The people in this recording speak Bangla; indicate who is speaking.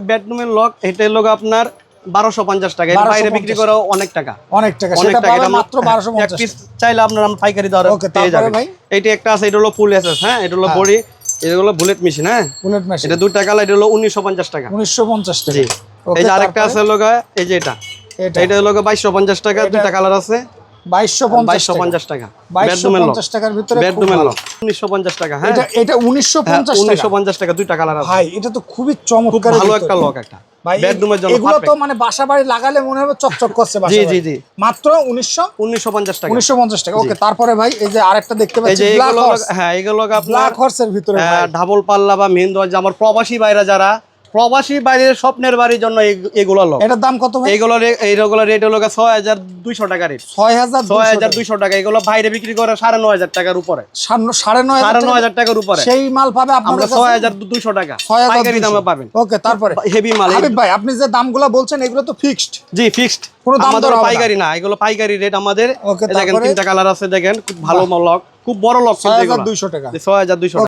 Speaker 1: বেডরুমের লক এটা হলো আপনার 1250 টাকা, এর বাইরে বিক্রি করে অনেক টাকা,
Speaker 2: সেটা পাবেন মাত্র 1250
Speaker 1: এক পিস চাইলে আপনারা পাইকারি দরে পেয়ে যাবেন। এইটা একটা আছে, এটা হলো ফুল এসএস, হ্যাঁ এটা হলো বডি, এটা হলো বুলেট মেশিন, হ্যাঁ
Speaker 2: বুলেট মেশিন,
Speaker 1: এটা 2 টাকা, এটা হলো 1950 টাকা,
Speaker 2: 1950 টাকা।
Speaker 1: জি। এই যে আরেকটা আছে লগা, এই যে এটা হলো 2250 টাকা, দুইটা কালার আছে, 2250 টাকা,
Speaker 2: 2250 টাকার ভিতরে
Speaker 1: বেডরুমের লক 1950 টাকা, হ্যাঁ
Speaker 2: এটা 1950
Speaker 1: টাকা, দুইটা কালার আছে
Speaker 2: ভাই। এটা তো খুবই চমৎকার,
Speaker 1: ভালো একটা লক একটা বেডরুমের জন্য।
Speaker 2: এগুলো তো মানে বাসা বাড়ি লাগালে মনে হবে চকচক করছে বাসা।
Speaker 1: জি জি জি,
Speaker 2: মাত্র 1950
Speaker 1: টাকা,
Speaker 2: 1950 টাকা। ওকে, তারপরে ভাই এই যে আরেকটা দেখতে পাচ্ছি, ব্ল্যাক হর্স।
Speaker 1: হ্যাঁ এগুলো আপনার
Speaker 2: ব্ল্যাক হর্সের ভিতরে
Speaker 1: ডাবল পাল্লা বা মেইন দরজা, আমার প্রবাসী বাইরা যারা প্রবাসী বাইরের স্বপ্নের বাড়ির জন্য এগুলো লক।
Speaker 2: এটার দাম কত ভাই?
Speaker 1: এইগুলো রেট হলো 6200 টাকা রেট, 6200 টাকা। এগুলো বাইরে বিক্রি করে 9500 টাকার উপরে, 9500 টাকার উপরে
Speaker 2: সেই মাল পাবে আপনারা
Speaker 1: 6200 টাকা পাইকারি দামে পাবেন।
Speaker 2: ওকে, তারপরে
Speaker 1: হেভি মাল।
Speaker 2: হাবিব ভাই, আপনি যে দামগুলো বলছেন এগুলো তো ফিক্সড?
Speaker 1: জি ফিক্সড,
Speaker 2: কোনো দাম দর হবে না,
Speaker 1: পাইকারি না, এগুলো পাইকারি রেট আমাদের।
Speaker 2: ওকে,
Speaker 1: দেখেন তিনটা কালার আছে, দেখেন খুব ভালো লক, খুব বড় লক,
Speaker 2: 6200 টাকা,
Speaker 1: 6200 টাকা।